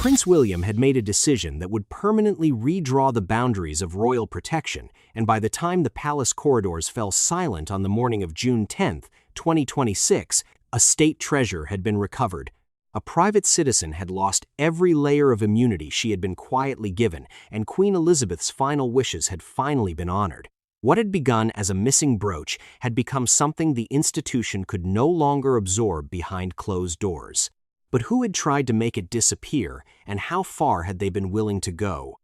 Prince William had made a decision that would permanently redraw the boundaries of royal protection, and by the time the palace corridors fell silent on the morning of June 10, 2026, a state treasure had been recovered. A private citizen had lost every layer of immunity she had been quietly given, and Queen Elizabeth's final wishes had finally been honored. What had begun as a missing brooch had become something the institution could no longer absorb behind closed doors. But who had tried to make it disappear, and how far had they been willing to go?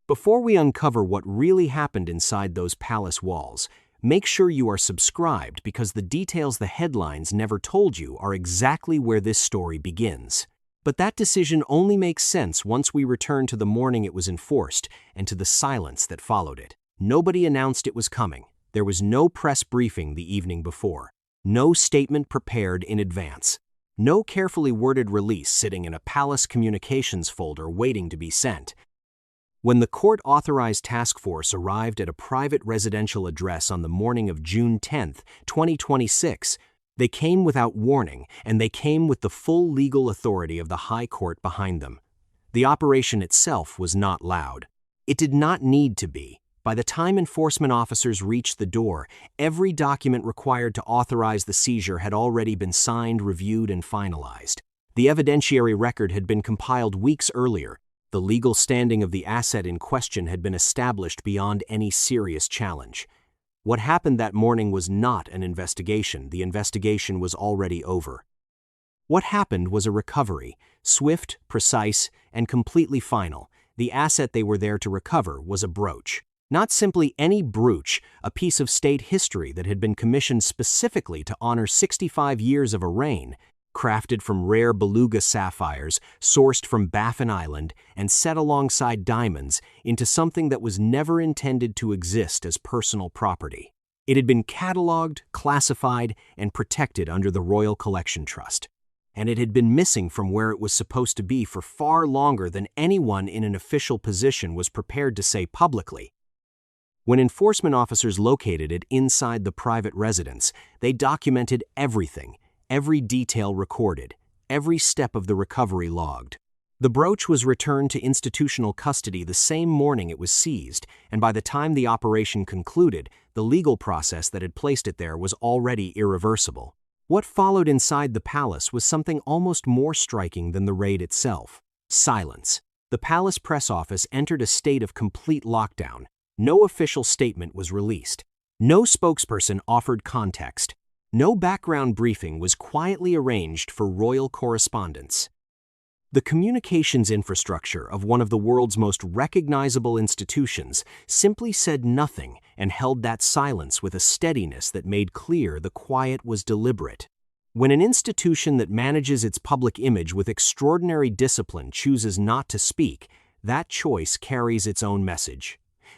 Before we uncover what really happened inside those palace walls, make sure you are subscribed, because the details the headlines never told you are exactly where this story begins. But that decision only makes sense once we return to the morning it was enforced and to the silence that followed it. Nobody announced it was coming. There was no press briefing the evening before. No statement prepared in advance. No carefully worded release sitting in a palace communications folder waiting to be sent. When the court-authorized task force arrived at a private residential address on the morning of June 10, 2026, they came without warning, and they came with the full legal authority of the High Court behind them. The operation itself was not loud. It did not need to be. By the time enforcement officers reached the door, every document required to authorize the seizure had already been signed, reviewed, and finalized. The evidentiary record had been compiled weeks earlier. The legal standing of the asset in question had been established beyond any serious challenge. What happened that morning was not an investigation. The investigation was already over. What happened was a recovery, swift, precise, and completely final. The asset they were there to recover was a brooch. Not simply any brooch, a piece of state history that had been commissioned specifically to honor 65 years of a reign, crafted from rare beluga sapphires, sourced from Baffin Island, and set alongside diamonds into something that was never intended to exist as personal property. It had been cataloged, classified, and protected under the Royal Collection Trust. And it had been missing from where it was supposed to be for far longer than anyone in an official position was prepared to say publicly. When enforcement officers located it inside the private residence, they documented everything, every detail recorded, every step of the recovery logged. The brooch was returned to institutional custody the same morning it was seized, and by the time the operation concluded, the legal process that had placed it there was already irreversible. What followed inside the palace was something almost more striking than the raid itself. Silence. The palace press office entered a state of complete lockdown. No official statement was released. No spokesperson offered context. No background briefing was quietly arranged for royal correspondence. The communications infrastructure of one of the world's most recognizable institutions simply said nothing and held that silence with a steadiness that made clear the quiet was deliberate. When an institution that manages its public image with extraordinary discipline chooses not to speak, that choice carries its own message.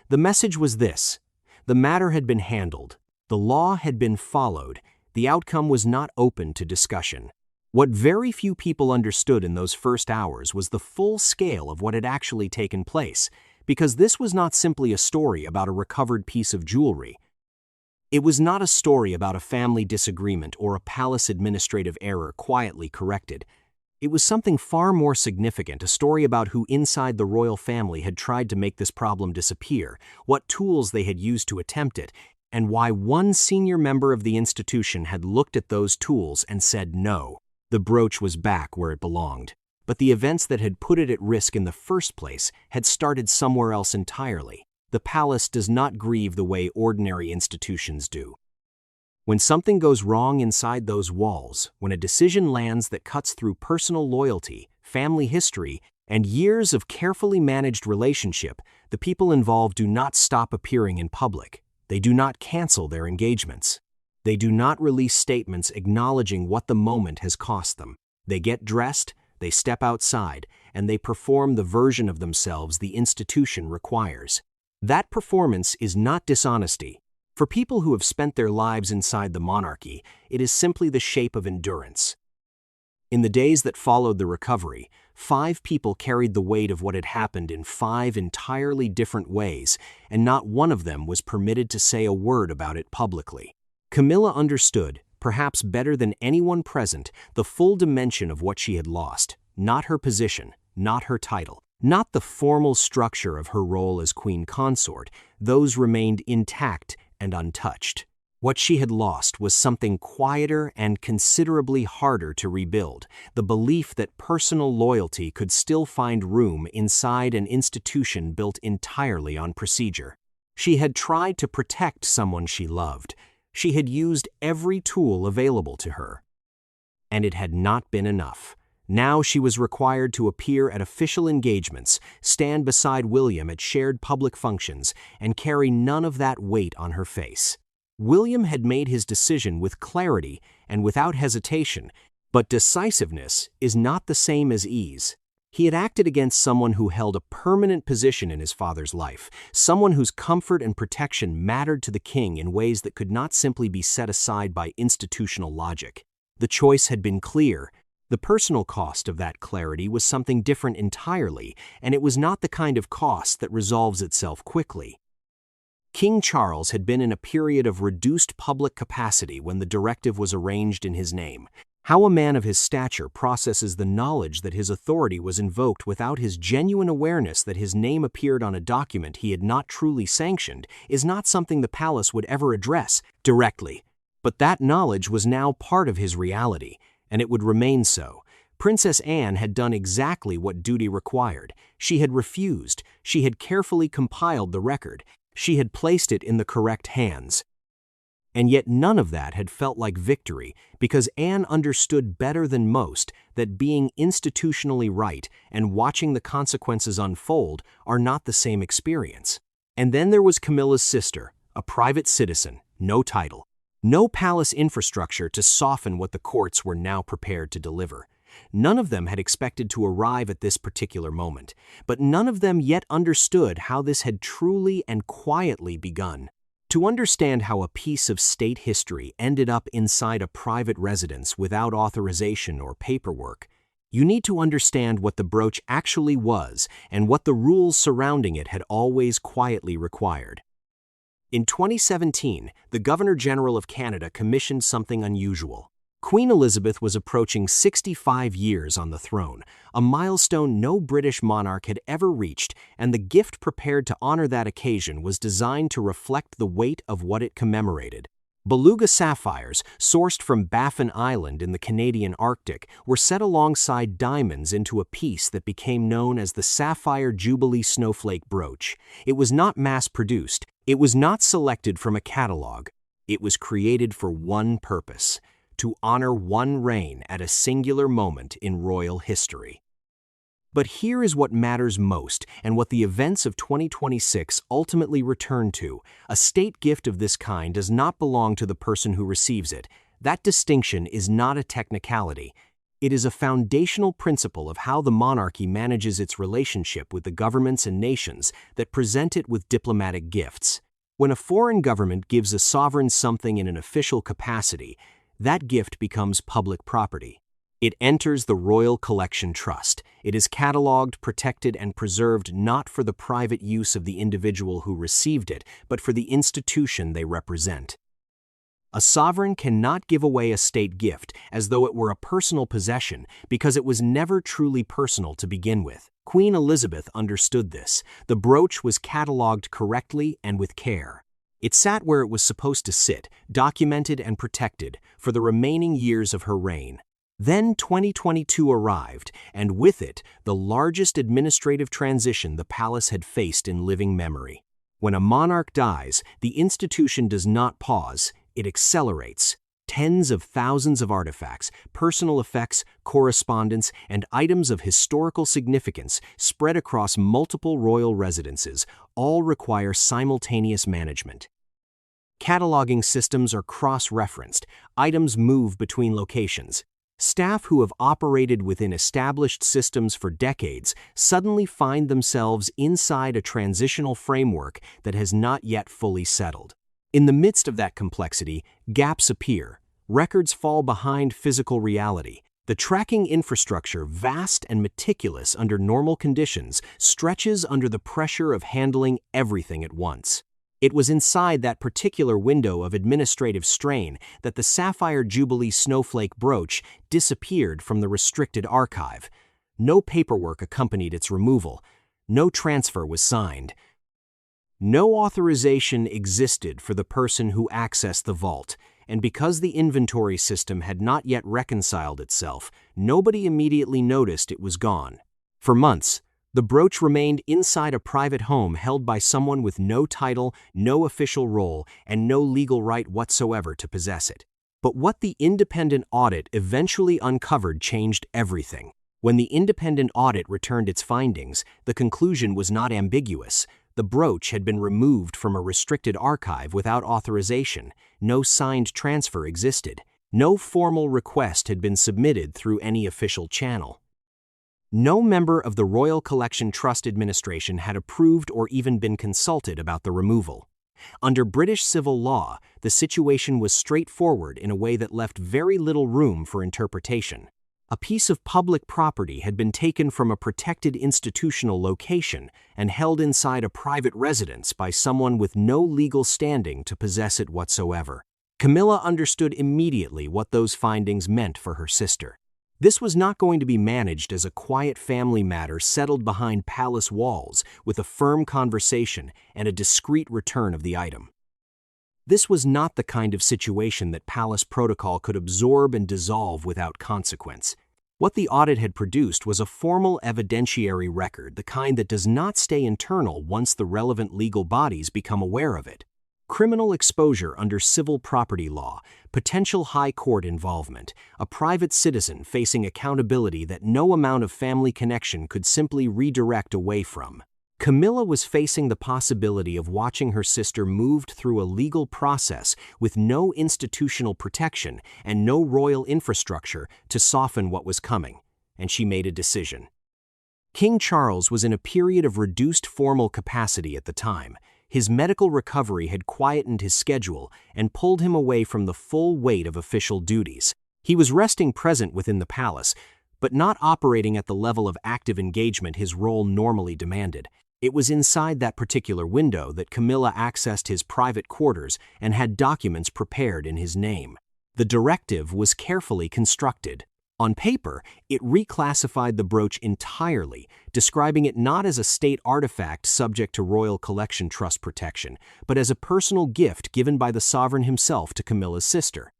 The message was this: the matter had been handled, the law had been followed, the outcome was not open to discussion. What very few people understood in those first hours was the full scale of what had actually taken place, because this was not simply a story about a recovered piece of jewelry. It was not a story about a family disagreement or a palace administrative error quietly corrected. It was something far more significant, a story about who inside the royal family had tried to make this problem disappear, what tools they had used to attempt it, and why one senior member of the institution had looked at those tools and said no. The brooch was back where it belonged. But the events that had put it at risk in the first place had started somewhere else entirely. The palace does not grieve the way ordinary institutions do. When something goes wrong inside those walls, when a decision lands that cuts through personal loyalty, family history, and years of carefully managed relationship, the people involved do not stop appearing in public. They do not cancel their engagements. They do not release statements acknowledging what the moment has cost them. They get dressed, they step outside, and they perform the version of themselves the institution requires. That performance is not dishonesty. For people who have spent their lives inside the monarchy, it is simply the shape of endurance. In the days that followed the recovery, 5 people carried the weight of what had happened in 5 entirely different ways, and not one of them was permitted to say a word about it publicly. Camilla understood, perhaps better than anyone present, the full dimension of what she had lost, not her position, not her title. Not the formal structure of her role as queen consort, those remained intact and untouched. What she had lost was something quieter and considerably harder to rebuild, the belief that personal loyalty could still find room inside an institution built entirely on procedure. She had tried to protect someone she loved. She had used every tool available to her. And it had not been enough. Now she was required to appear at official engagements, stand beside William at shared public functions, and carry none of that weight on her face. William had made his decision with clarity and without hesitation, but decisiveness is not the same as ease. He had acted against someone who held a permanent position in his father's life, someone whose comfort and protection mattered to the king in ways that could not simply be set aside by institutional logic. The choice had been clear. The personal cost of that clarity was something different entirely, and it was not the kind of cost that resolves itself quickly. King Charles had been in a period of reduced public capacity when the directive was arranged in his name. How a man of his stature processes the knowledge that his authority was invoked without his genuine awareness that his name appeared on a document he had not truly sanctioned is not something the palace would ever address directly. But that knowledge was now part of his reality, and it would remain so. Princess Anne had done exactly what duty required. She had refused. She had carefully compiled the record. She had placed it in the correct hands. And yet none of that had felt like victory, because Anne understood better than most that being institutionally right and watching the consequences unfold are not the same experience. And then there was Camilla's sister, a private citizen, no title, no palace infrastructure to soften what the courts were now prepared to deliver. None of them had expected to arrive at this particular moment, but none of them yet understood how this had truly and quietly begun. To understand how a piece of state history ended up inside a private residence without authorization or paperwork, you need to understand what the brooch actually was and what the rules surrounding it had always quietly required. In 2017, the Governor-General of Canada commissioned something unusual. Queen Elizabeth was approaching 65 years on the throne, a milestone no British monarch had ever reached, and the gift prepared to honor that occasion was designed to reflect the weight of what it commemorated. Beluga sapphires, sourced from Baffin Island in the Canadian Arctic, were set alongside diamonds into a piece that became known as the Sapphire Jubilee Snowflake Brooch. It was not mass-produced. It was not selected from a catalog. It was created for one purpose: to honor one reign at a singular moment in royal history. But here is what matters most and what the events of 2026 ultimately return to. A state gift of this kind does not belong to the person who receives it. That distinction is not a technicality. It is a foundational principle of how the monarchy manages its relationship with the governments and nations that present it with diplomatic gifts. When a foreign government gives a sovereign something in an official capacity, that gift becomes public property. It enters the Royal Collection Trust. It is catalogued, protected, and preserved not for the private use of the individual who received it, but for the institution they represent. A sovereign cannot give away a state gift as though it were a personal possession because it was never truly personal to begin with. Queen Elizabeth understood this. The brooch was catalogued correctly and with care. It sat where it was supposed to sit, documented and protected, for the remaining years of her reign. Then 2022 arrived, and with it, the largest administrative transition the palace had faced in living memory. When a monarch dies, the institution does not pause, it accelerates. Tens of thousands of artifacts, personal effects, correspondence, and items of historical significance spread across multiple royal residences all require simultaneous management. Cataloging systems are cross-referenced. Items move between locations. Staff who have operated within established systems for decades suddenly find themselves inside a transitional framework that has not yet fully settled. In the midst of that complexity, gaps appear. Records fall behind physical reality. The tracking infrastructure, vast and meticulous under normal conditions, stretches under the pressure of handling everything at once. It was inside that particular window of administrative strain that the Sapphire Jubilee Snowflake Brooch disappeared from the restricted archive. No paperwork accompanied its removal. No transfer was signed. No authorization existed for the person who accessed the vault, and because the inventory system had not yet reconciled itself, nobody immediately noticed it was gone. For months, the brooch remained inside a private home held by someone with no title, no official role, and no legal right whatsoever to possess it. But what the independent audit eventually uncovered changed everything. When the independent audit returned its findings, the conclusion was not ambiguous. The brooch had been removed from a restricted archive without authorization. No signed transfer existed. No formal request had been submitted through any official channel. No member of the Royal Collection Trust Administration had approved or even been consulted about the removal. Under British civil law, the situation was straightforward in a way that left very little room for interpretation. A piece of public property had been taken from a protected institutional location and held inside a private residence by someone with no legal standing to possess it whatsoever. Camilla understood immediately what those findings meant for her sister. This was not going to be managed as a quiet family matter settled behind palace walls with a firm conversation and a discreet return of the item. This was not the kind of situation that palace protocol could absorb and dissolve without consequence. What the audit had produced was a formal evidentiary record, the kind that does not stay internal once the relevant legal bodies become aware of it. Criminal exposure under civil property law, potential high court involvement, a private citizen facing accountability that no amount of family connection could simply redirect away from. Camilla was facing the possibility of watching her sister moved through a legal process with no institutional protection and no royal infrastructure to soften what was coming, and she made a decision. King Charles was in a period of reduced formal capacity at the time. His medical recovery had quietened his schedule and pulled him away from the full weight of official duties. He was resting present within the palace, but not operating at the level of active engagement his role normally demanded. It was inside that particular window that Camilla accessed his private quarters and had documents prepared in his name. The directive was carefully constructed. On paper, it reclassified the brooch entirely, describing it not as a state artifact subject to Royal Collection Trust protection, but as a personal gift given by the sovereign himself to Camilla's sister.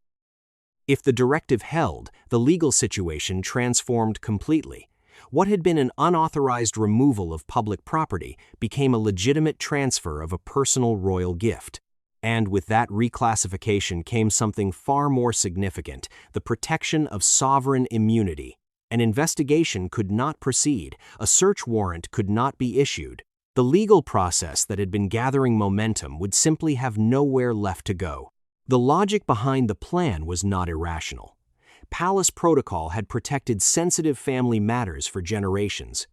If the directive held, the legal situation transformed completely. What had been an unauthorized removal of public property became a legitimate transfer of a personal royal gift. And with that reclassification came something far more significant, the protection of sovereign immunity. An investigation could not proceed, a search warrant could not be issued. The legal process that had been gathering momentum would simply have nowhere left to go. The logic behind the plan was not irrational. Palace protocol had protected sensitive family matters for generations.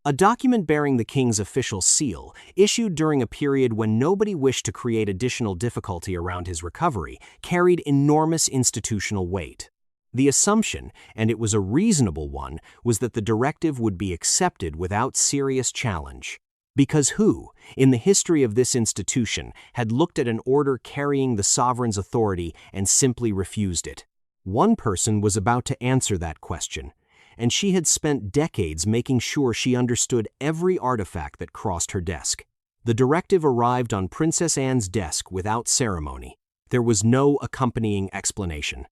A document bearing the king's official seal, issued during a period when nobody wished to create additional difficulty around his recovery, carried enormous institutional weight. The assumption, and it was a reasonable one, was that the directive would be accepted without serious challenge. Because who, in the history of this institution, had looked at an order carrying the sovereign's authority and simply refused it? One person was about to answer that question, and she had spent decades making sure she understood every artifact that crossed her desk. The directive arrived on Princess Anne's desk without ceremony. There was no accompanying explanation.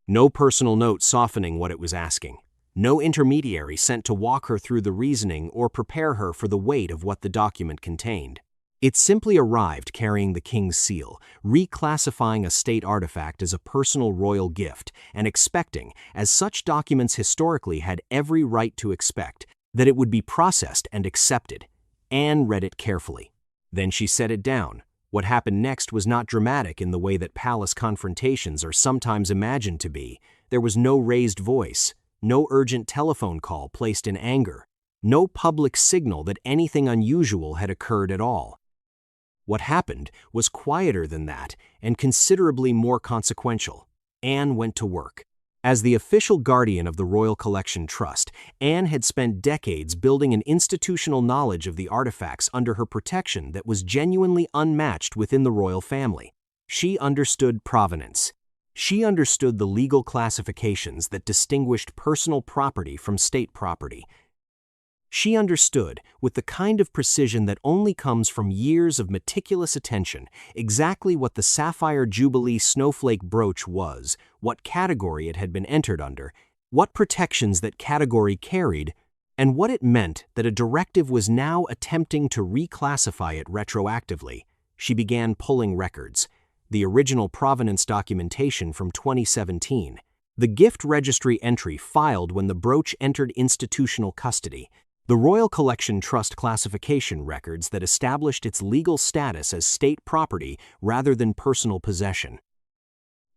No personal note softening what it was asking. No intermediary sent to walk her through the reasoning or prepare her for the weight of what the document contained. It simply arrived carrying the king's seal, reclassifying a state artifact as a personal royal gift, and expecting, as such documents historically had every right to expect, that it would be processed and accepted. Anne read it carefully. Then she set it down. What happened next was not dramatic in the way that palace confrontations are sometimes imagined to be. There was no raised voice, no urgent telephone call placed in anger, no public signal that anything unusual had occurred at all. What happened was quieter than that and considerably more consequential. Anne went to work. As the official guardian of the Royal Collection Trust, Anne had spent decades building an institutional knowledge of the artifacts under her protection that was genuinely unmatched within the royal family. She understood provenance, She understood the legal classifications that distinguished personal property from state property. She understood, with the kind of precision that only comes from years of meticulous attention, exactly what the Sapphire Jubilee snowflake brooch was, what category it had been entered under, what protections that category carried, and what it meant that a directive was now attempting to reclassify it retroactively. She began pulling records. The original provenance documentation from 2017, the gift registry entry filed when the brooch entered institutional custody, the Royal Collection Trust classification records that established its legal status as state property rather than personal possession,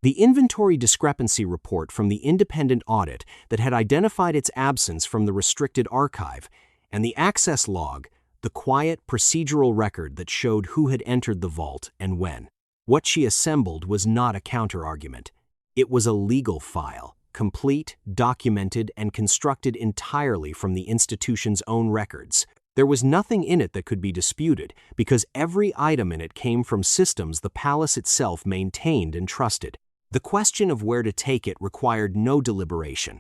the inventory discrepancy report from the independent audit that had identified its absence from the restricted archive, and the access log, the quiet procedural record that showed who had entered the vault and when. What she assembled was not a counter-argument. It was a legal file, complete, documented, and constructed entirely from the institution's own records. There was nothing in it that could be disputed, because every item in it came from systems the palace itself maintained and trusted. The question of where to take it required no deliberation.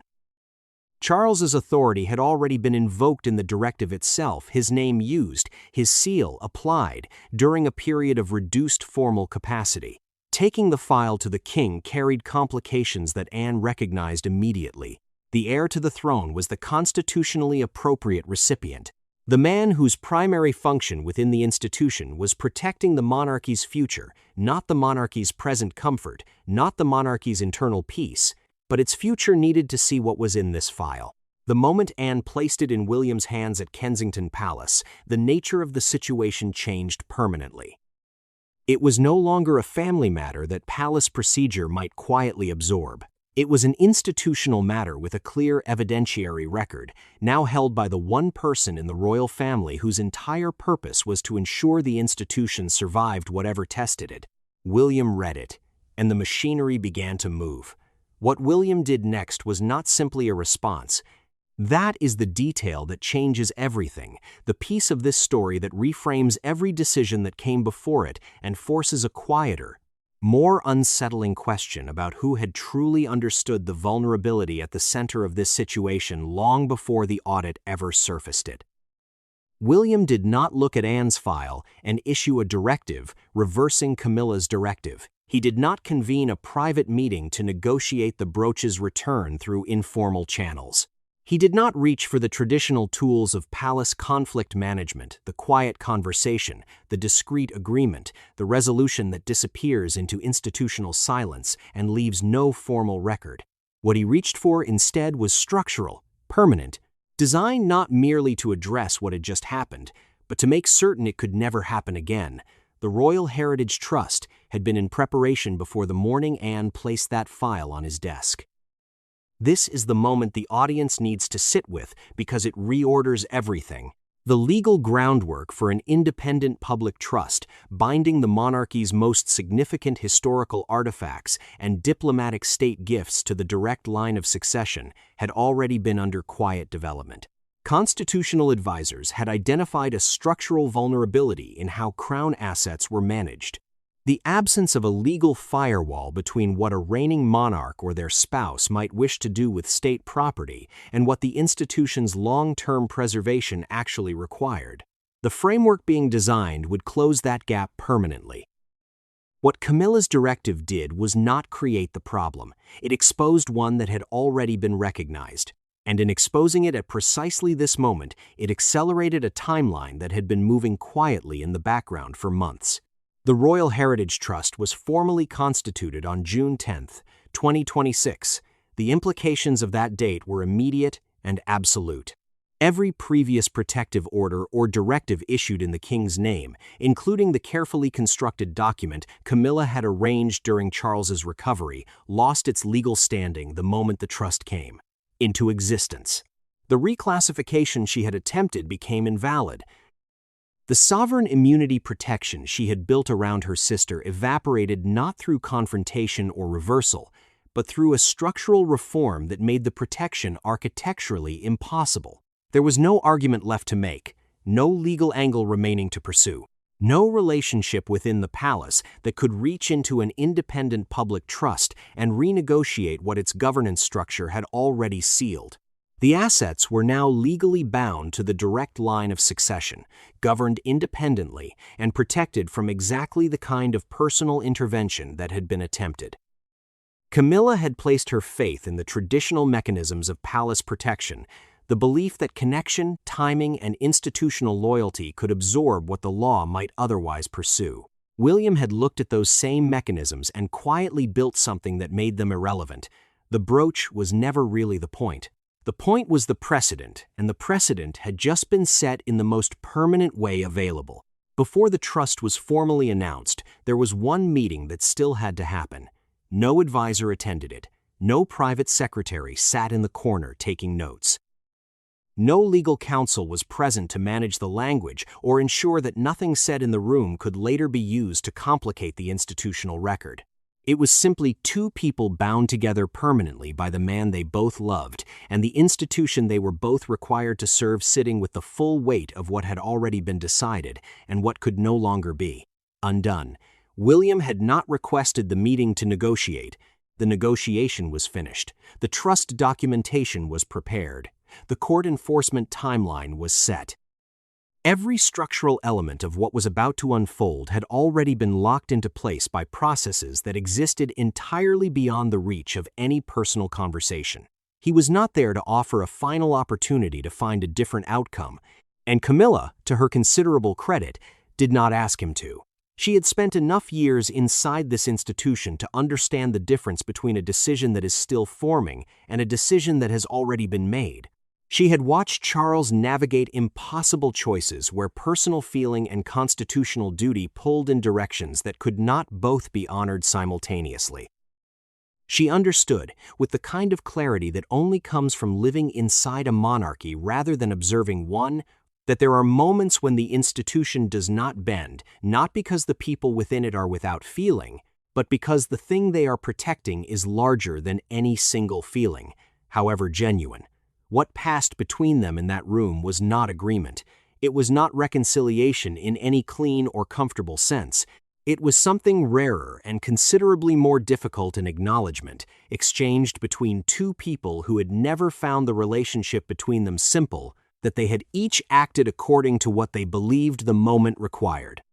Charles's authority had already been invoked in the directive itself, his name used, his seal applied, during a period of reduced formal capacity. Taking the file to the king carried complications that Anne recognized immediately. The heir to the throne was the constitutionally appropriate recipient, the man whose primary function within the institution was protecting the monarchy's future, not the monarchy's present comfort, not the monarchy's internal peace, but its future needed to see what was in this file. The moment Anne placed it in William's hands at Kensington Palace, the nature of the situation changed permanently. It was no longer a family matter that palace procedure might quietly absorb. It was an institutional matter with a clear evidentiary record, now held by the one person in the royal family whose entire purpose was to ensure the institution survived whatever tested it. William read it, and the machinery began to move. What William did next was not simply a response. That is the detail that changes everything, the piece of this story that reframes every decision that came before it and forces a quieter, more unsettling question about who had truly understood the vulnerability at the center of this situation long before the audit ever surfaced it. William did not look at Anne's file and issue a directive reversing Camilla's directive. He did not convene a private meeting to negotiate the brooch's return through informal channels. He did not reach for the traditional tools of palace conflict management, the quiet conversation, the discreet agreement, the resolution that disappears into institutional silence and leaves no formal record. What he reached for instead was structural, permanent, designed not merely to address what had just happened, but to make certain it could never happen again. The Royal Heritage Trust had been in preparation before the morning Anne placed that file on his desk. This is the moment the audience needs to sit with because it reorders everything. The legal groundwork for an independent public trust, binding the monarchy's most significant historical artifacts and diplomatic state gifts to the direct line of succession, had already been under quiet development. Constitutional advisors had identified a structural vulnerability in how crown assets were managed. The absence of a legal firewall between what a reigning monarch or their spouse might wish to do with state property and what the institution's long-term preservation actually required. The framework being designed would close that gap permanently. What Camilla's directive did was not create the problem. It exposed one that had already been recognized. And in exposing it at precisely this moment, it accelerated a timeline that had been moving quietly in the background for months. The Royal Heritage Trust was formally constituted on June 10, 2026. The implications of that date were immediate and absolute. Every previous protective order or directive issued in the King's name, including the carefully constructed document Camilla had arranged during Charles's recovery, lost its legal standing the moment the trust came into existence. The reclassification she had attempted became invalid. The sovereign immunity protection she had built around her sister evaporated not through confrontation or reversal, but through a structural reform that made the protection architecturally impossible. There was no argument left to make, no legal angle remaining to pursue. No relationship within the palace that could reach into an independent public trust and renegotiate what its governance structure had already sealed. The assets were now legally bound to the direct line of succession, governed independently, and protected from exactly the kind of personal intervention that had been attempted. Camilla had placed her faith in the traditional mechanisms of palace protection, the belief that connection, timing, and institutional loyalty could absorb what the law might otherwise pursue. William had looked at those same mechanisms and quietly built something that made them irrelevant. The brooch was never really the point. The point was the precedent, and the precedent had just been set in the most permanent way available. Before the trust was formally announced, there was one meeting that still had to happen. No advisor attended it. No private secretary sat in the corner taking notes. No legal counsel was present to manage the language or ensure that nothing said in the room could later be used to complicate the institutional record. It was simply two people bound together permanently by the man they both loved and the institution they were both required to serve, sitting with the full weight of what had already been decided and what could no longer be undone. William had not requested the meeting to negotiate. The negotiation was finished. The trust documentation was prepared. The court enforcement timeline was set. Every structural element of what was about to unfold had already been locked into place by processes that existed entirely beyond the reach of any personal conversation. He was not there to offer a final opportunity to find a different outcome, and Camilla, to her considerable credit, did not ask him to. She had spent enough years inside this institution to understand the difference between a decision that is still forming and a decision that has already been made. She had watched Charles navigate impossible choices where personal feeling and constitutional duty pulled in directions that could not both be honored simultaneously. She understood, with the kind of clarity that only comes from living inside a monarchy rather than observing one, that there are moments when the institution does not bend, not because the people within it are without feeling, but because the thing they are protecting is larger than any single feeling, however genuine. What passed between them in that room was not agreement. It was not reconciliation in any clean or comfortable sense. It was something rarer and considerably more difficult in acknowledgement, exchanged between two people who had never found the relationship between them simple, that they had each acted according to what they believed the moment required.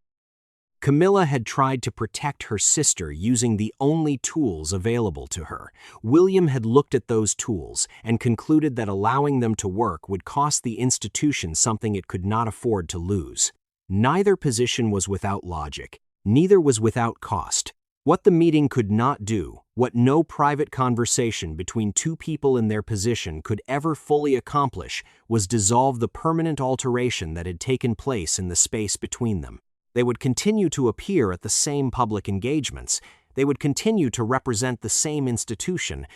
Camilla had tried to protect her sister using the only tools available to her. William had looked at those tools and concluded that allowing them to work would cost the institution something it could not afford to lose. Neither position was without logic. Neither was without cost. What the meeting could not do, what no private conversation between two people in their position could ever fully accomplish, was dissolve the permanent alteration that had taken place in the space between them. They would continue to appear at the same public engagements. They would continue to represent the same institution.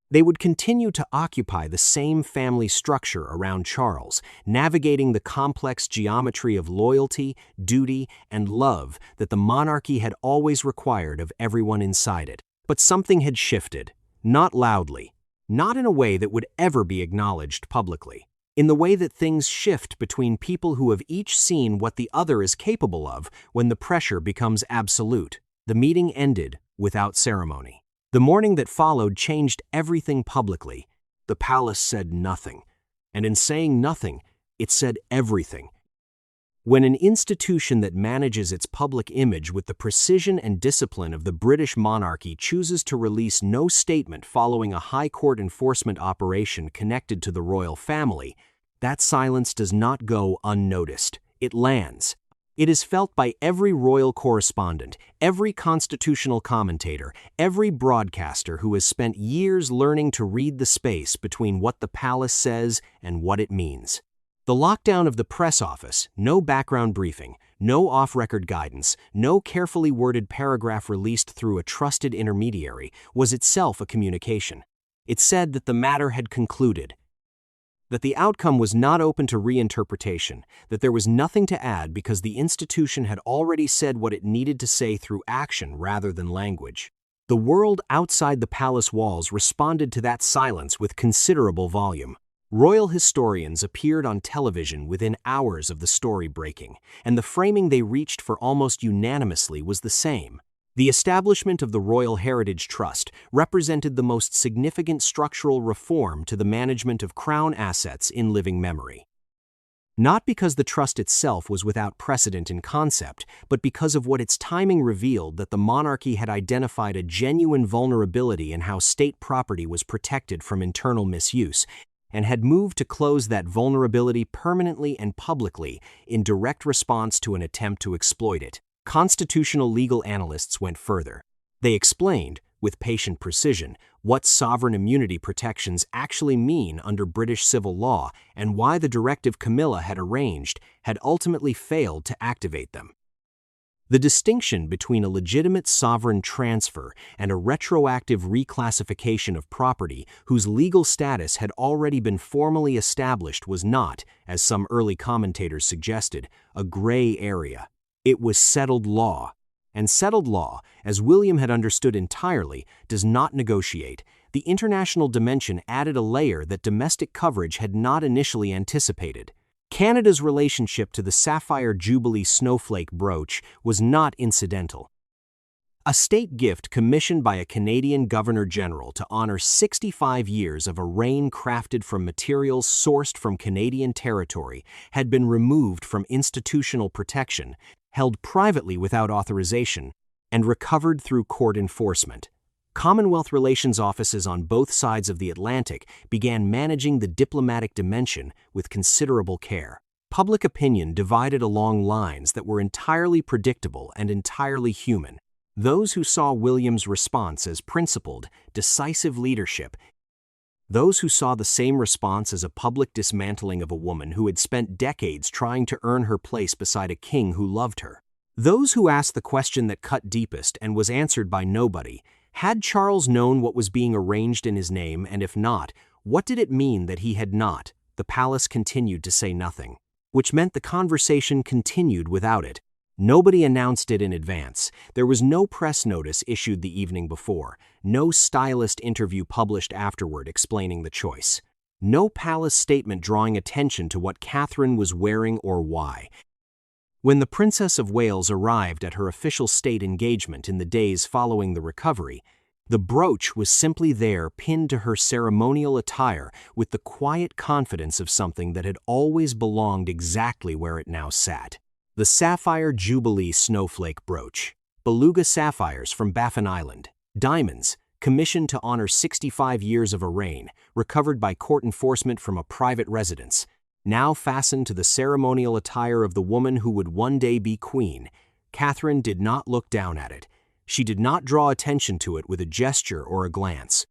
They would continue to occupy the same family structure around Charles, navigating the complex geometry of loyalty, duty, and love that the monarchy had always required of everyone inside it. But something had shifted, not loudly, not in a way that would ever be acknowledged publicly. In the way that things shift between people who have each seen what the other is capable of when the pressure becomes absolute. The meeting ended without ceremony. The morning that followed changed everything publicly. The palace said nothing, and in saying nothing, it said everything. When an institution that manages its public image with the precision and discipline of the British monarchy chooses to release no statement following a high court enforcement operation connected to the royal family, that silence does not go unnoticed. It lands. It is felt by every royal correspondent, every constitutional commentator, every broadcaster who has spent years learning to read the space between what the palace says and what it means. The lockdown of the press office, no background briefing, no off-record guidance, no carefully worded paragraph released through a trusted intermediary, was itself a communication. It said that the matter had concluded, that the outcome was not open to reinterpretation, that there was nothing to add because the institution had already said what it needed to say through action rather than language. The world outside the palace walls responded to that silence with considerable volume. Royal historians appeared on television within hours of the story breaking, and the framing they reached for almost unanimously was the same. The establishment of the Royal Heritage Trust represented the most significant structural reform to the management of Crown assets in living memory. Not because the trust itself was without precedent in concept, but because of what its timing revealed that the monarchy had identified a genuine vulnerability in how state property was protected from internal misuse, and had moved to close that vulnerability permanently and publicly in direct response to an attempt to exploit it. Constitutional legal analysts went further. They explained, with patient precision, what sovereign immunity protections actually mean under British civil law and why the directive Camilla had arranged had ultimately failed to activate them. The distinction between a legitimate sovereign transfer and a retroactive reclassification of property whose legal status had already been formally established was not, as some early commentators suggested, a gray area. It was settled law. And settled law, as William had understood entirely, does not negotiate. The international dimension added a layer that domestic coverage had not initially anticipated. Canada's relationship to the Sapphire Jubilee snowflake brooch was not incidental. A state gift commissioned by a Canadian Governor-General to honor 65 years of a reign crafted from materials sourced from Canadian territory had been removed from institutional protection, held privately without authorization, and recovered through court enforcement. Commonwealth relations offices on both sides of the Atlantic began managing the diplomatic dimension with considerable care. Public opinion divided along lines that were entirely predictable and entirely human. Those who saw William's response as principled, decisive leadership, those who saw the same response as a public dismantling of a woman who had spent decades trying to earn her place beside a king who loved her. Those who asked the question that cut deepest and was answered by nobody: had Charles known what was being arranged in his name, and if not, what did it mean that he had not? The palace continued to say nothing, which meant the conversation continued without it. Nobody announced it in advance. There was no press notice issued the evening before, no stylist interview published afterward explaining the choice, no palace statement drawing attention to what Catherine was wearing or why. When the Princess of Wales arrived at her official state engagement in the days following the recovery, the brooch was simply there, pinned to her ceremonial attire with the quiet confidence of something that had always belonged exactly where it now sat. The Sapphire Jubilee snowflake brooch, beluga sapphires from Baffin Island, diamonds, commissioned to honor 65 years of a reign, recovered by court enforcement from a private residence, now fastened to the ceremonial attire of the woman who would one day be queen. Catherine did not look down at it. She did not draw attention to it with a gesture or a glance.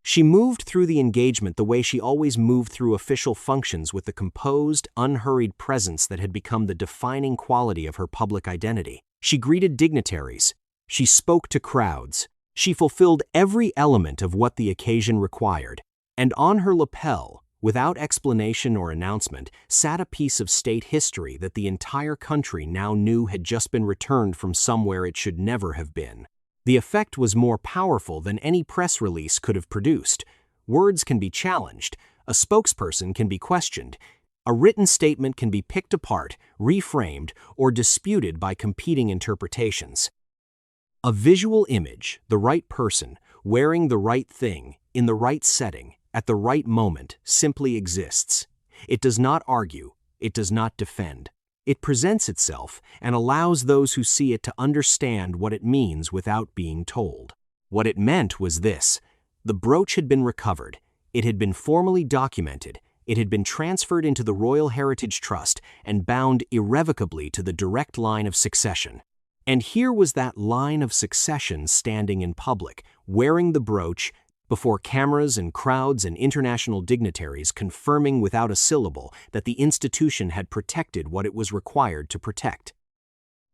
She moved through the engagement the way she always moved through official functions, with the composed, unhurried presence that had become the defining quality of her public identity. She greeted dignitaries. She spoke to crowds. She fulfilled every element of what the occasion required. And on her lapel, without explanation or announcement, sat a piece of state history that the entire country now knew had just been returned from somewhere it should never have been. The effect was more powerful than any press release could have produced. Words can be challenged, a spokesperson can be questioned, a written statement can be picked apart, reframed, or disputed by competing interpretations. A visual image, the right person, wearing the right thing, in the right setting, at the right moment, simply exists. It does not argue, it does not defend. It presents itself and allows those who see it to understand what it means without being told. What it meant was this: the brooch had been recovered, it had been formally documented, it had been transferred into the Royal Heritage Trust and bound irrevocably to the direct line of succession. And here was that line of succession standing in public, wearing the brooch, before cameras and crowds and international dignitaries, confirming without a syllable that the institution had protected what it was required to protect.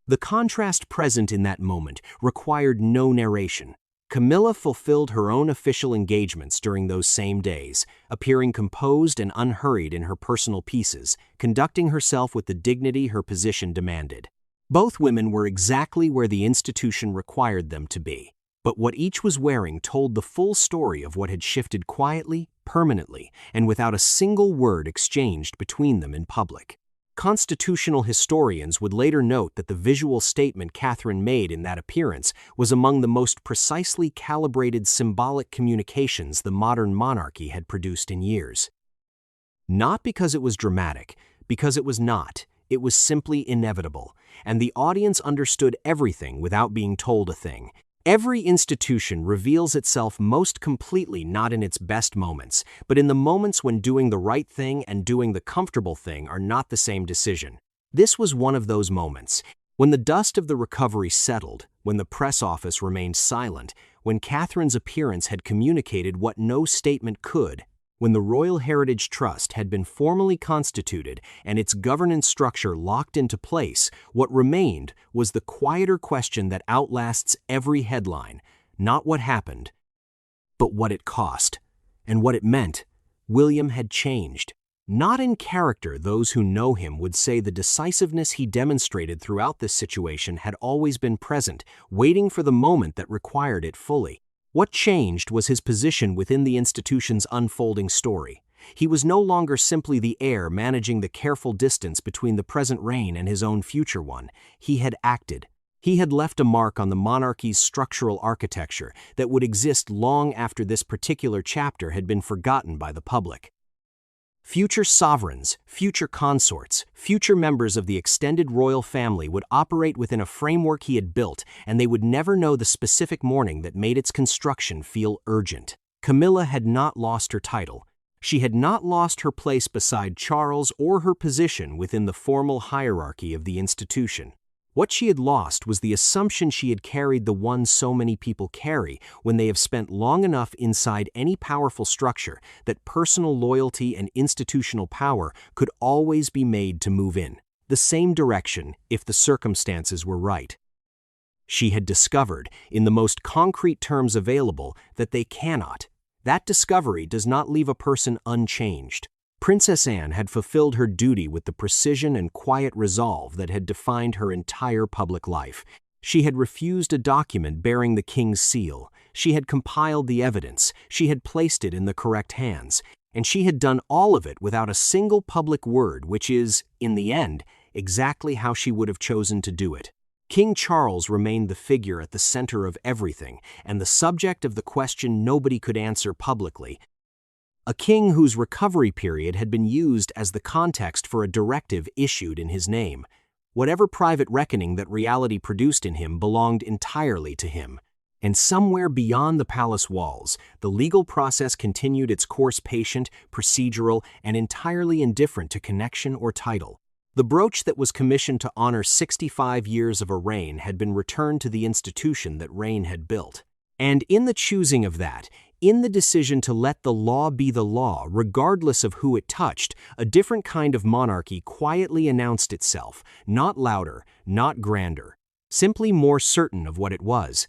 The contrast present in that moment required no narration. Camilla fulfilled her own official engagements during those same days, appearing composed and unhurried in her personal pieces, conducting herself with the dignity her position demanded. Both women were exactly where the institution required them to be. But what each was wearing told the full story of what had shifted quietly, permanently, and without a single word exchanged between them in public. Constitutional historians would later note that the visual statement Catherine made in that appearance was among the most precisely calibrated symbolic communications the modern monarchy had produced in years. Not because it was dramatic, because it was not. It was simply inevitable, and the audience understood everything without being told a thing. Every institution reveals itself most completely not in its best moments, but in the moments when doing the right thing and doing the comfortable thing are not the same decision. This was one of those moments. When the dust of the recovery settled, when the press office remained silent, when Catherine's appearance had communicated what no statement could, when the Royal Heritage Trust had been formally constituted and its governance structure locked into place, what remained was the quieter question that outlasts every headline, not what happened, but what it cost, and what it meant. William had changed. Not in character. Those who know him would say the decisiveness he demonstrated throughout this situation had always been present, waiting for the moment that required it fully. What changed was his position within the institution's unfolding story. He was no longer simply the heir managing the careful distance between the present reign and his own future one. He had acted. He had left a mark on the monarchy's structural architecture that would exist long after this particular chapter had been forgotten by the public. Future sovereigns, future consorts, future members of the extended royal family would operate within a framework he had built, and they would never know the specific morning that made its construction feel urgent. Camilla had not lost her title. She had not lost her place beside Charles or her position within the formal hierarchy of the institution. What she had lost was the assumption she had carried the one so many people carry when they have spent long enough inside any powerful structure that personal loyalty and institutional power could always be made to move in the same direction if the circumstances were right. She had discovered, in the most concrete terms available, that they cannot. That discovery does not leave a person unchanged. Princess Anne had fulfilled her duty with the precision and quiet resolve that had defined her entire public life. She had refused a document bearing the king's seal. She had compiled the evidence. She had placed it in the correct hands. And she had done all of it without a single public word, which is, in the end, exactly how she would have chosen to do it. King Charles remained the figure at the center of everything, and the subject of the question nobody could answer publicly. A king whose recovery period had been used as the context for a directive issued in his name. Whatever private reckoning that reality produced in him belonged entirely to him. And somewhere beyond the palace walls, the legal process continued its course, patient, procedural, and entirely indifferent to connection or title. The brooch that was commissioned to honor 65 years of a reign had been returned to the institution that reign had built. And in the choosing of that, in the decision to let the law be the law, regardless of who it touched, a different kind of monarchy quietly announced itself, not louder, not grander, simply more certain of what it was.